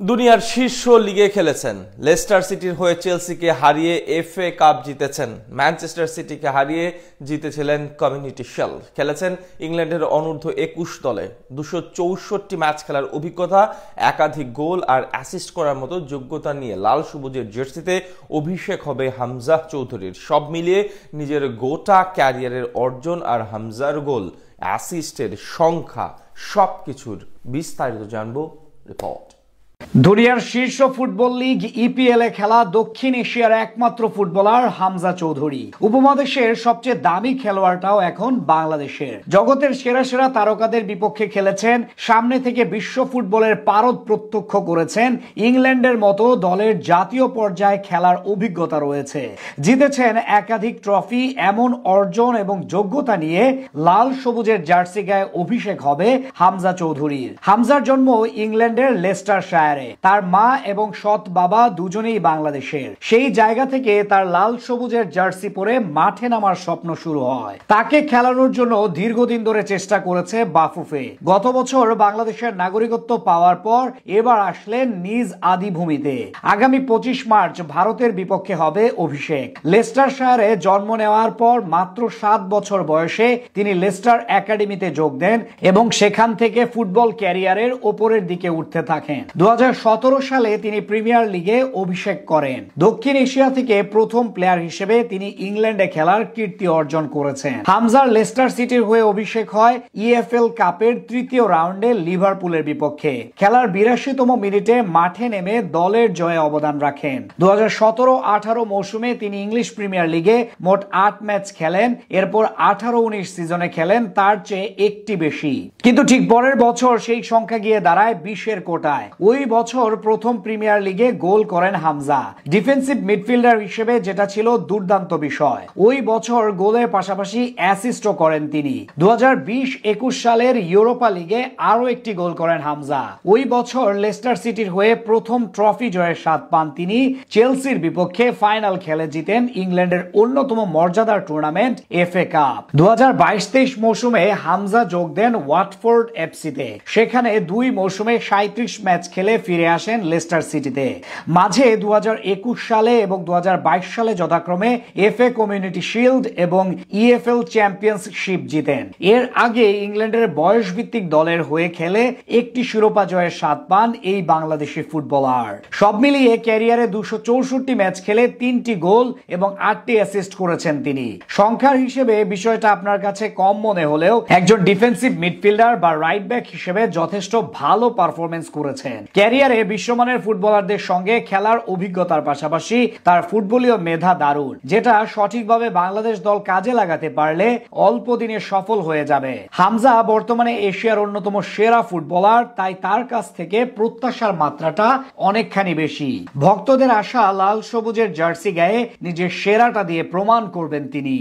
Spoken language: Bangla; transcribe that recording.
দুনিয়ার শীর্ষ লিগে খেলেছেন, লেস্টার সিটির হয়ে চেলসিকে হারিয়ে এফএ কাপ জিতেছেন, ম্যানচেস্টার সিটিকে হারিয়ে জিতেছিলেন কমিউনিটি শিল্ড, খেলেছেন ইংল্যান্ডের অনূর্ধ্ব 21 দলে, 264 ম্যাচ খেলার অভিজ্ঞতা, একাধিক গোল আর অ্যাসিস্ট করার মতো যোগ্যতা নিয়ে লাল সবুজের জার্সিতে অভিষেক হবে হামজা চৌধুরীর। সব মিলিয়ে নিজের গোটা ক্যারিয়ারের অর্জন আর হামজার গোল, অ্যাসিস্টের সংখ্যা সবকিছুর বিস্তারিত জানবো রিপোর্ট। দুনিয়ার শীর্ষ ফুটবল লিগ ইপিএল এ খেলা দক্ষিণ এশিয়ার একমাত্র ফুটবলার হামজা চৌধুরী। উপমহাদেশের সবচেয়ে দামি খেলোয়াড়টাও এখন বাংলাদেশের। জগতের সেরা সেরা তারকাদের বিপক্ষে খেলেছেন, সামনে থেকে বিশ্ব ফুটবলের পারদ প্রত্যক্ষ করেছেন, ইংল্যান্ডের মতো দলের জাতীয় পর্যায়ে খেলার অভিজ্ঞতা রয়েছে, জিতেছেন একাধিক ট্রফি। এমন অর্জন এবং যোগ্যতা নিয়ে লাল সবুজের জার্সি গায়ে অভিষেক হবে হামজা চৌধুরীর। হামজার জন্ম ইংল্যান্ডের লেস্টার শায়ারে। তার মা এবং সৎ বাবা দুজনেই বাংলাদেশের। সেই জায়গা থেকে তার লাল সবুজের জার্সি পরে মাঠে নামার স্বপ্ন শুরু হয়। তাকে খেলানোর জন্য দীর্ঘদিন ধরে চেষ্টা করেছে বাফুফে। গত বছর বাংলাদেশের নাগরিকত্ব পাওয়ার পর এবার আসলেন নিজ আদিভূমিতে। আগামী 25 মার্চ ভারতের বিপক্ষে হবে অভিষেক। লেস্টার শায়ারে জন্ম নেওয়ার পর মাত্র 7 বছর বয়সে তিনি লেস্টার একাডেমিতে যোগ দেন এবং সেখান থেকে ফুটবল ক্যারিয়ারের ওপরের দিকে উঠতে থাকেন। 2017 সালে তিনি প্রিমিয়ার লিগে অভিষেক করেন। দক্ষিণ এশিয়া থেকে প্রথম প্লেয়ার হিসেবে তিনি ইংল্যান্ডে খেলার কীর্তি অর্জন করেছেন। হামজার লেস্টার সিটির হয়ে অভিষেক হয় ইএফএল কাপের তৃতীয় রাউন্ডে লিভারপুলের বিপক্ষে। খেলার 82তম মিনিটে মাঠে নেমে দলের জয়ে অবদান রাখেন। 2017-18 মৌসুমে তিনি ইংলিশ প্রিমিয়ার লিগে মোট 8 ম্যাচ খেলেন। এরপর 18-19 সিজনে খেলেন তার চেয়ে একটি বেশি, কিন্তু ঠিক পরের বছর সেই সংখ্যা গিয়ে দাঁড়ায় 20-এর কোটায়। ওই বছর প্রথম প্রিমিয়ার লিগে গোল করেন হামজা, ডিফেন্সিভ মিডফিল্ডার হিসেবে, যেটা ছিল দুর্দান্ত বিষয়। ওই বছর গোলের পাশাপাশি অ্যাসিস্টও করেন তিনি। 2020-21 সালের ইউরোপা লিগে আরো একটি গোল করেন হামজা। ওই বছর লেস্টার সিটির হয়ে প্রথম ট্রফি জয়ের স্বাদ পান তিনি। চেলসির বিপক্ষে ফাইনাল খেলে জিতেন ইংল্যান্ডের অন্যতম মর্যাদার টুর্নামেন্ট এফএ কাপ। 2022-23 মৌসুমে হামজা যোগ দেন ওয়াটফোর্ড এফসিতে। সেখানে 2 মৌসুমে 37 ম্যাচ খেলে ফিরে আসেন লেস্টার সিটিতে। মাঝে 2021 সালে এবং 2022 সালে যথাক্রমে এফএ কমিউনিটি শিল্ড এবং ইএফএল চ্যাম্পিয়নশিপ জিতেন। এর আগে ইংল্যান্ডের বয়স ভিত্তিক দলের হয়ে খেলে একটি শিরোপা জয়ের স্বাদ পান এই বাংলাদেশি ফুটবলার। সব মিলিয়ে ক্যারিয়ারে 264 ম্যাচ খেলে 3টি গোল এবং 8টি অ্যাসিস্ট করেছেন তিনি। সংখ্যার হিসেবে বিষয়টা আপনার কাছে কম মনে হলেও একজন ডিফেন্সিভ মিডফিল্ডার বা রাইট ব্যাক হিসেবে যথেষ্ট ভালো পারফরমেন্স করেছেন। ক্যারিয়ারে বিশ্বমানের ফুটবলারদের সঙ্গে খেলার অভিজ্ঞতার পাশাপাশি তার ফুটবলীয় মেধা দারুণ, যেটা সঠিকভাবে বাংলাদেশ দল কাজে লাগাতে পারলে অল্প দিনে সফল হয়ে যাবে। হামজা বর্তমানে এশিয়ার অন্যতম সেরা ফুটবলার, তাই তার কাছ থেকে প্রত্যাশার মাত্রাটা অনেকখানি বেশি। ভক্তদের আশা লাল সবুজের জার্সি গায়ে নিজের সেরাটা দিয়ে প্রমাণ করবেন তিনি।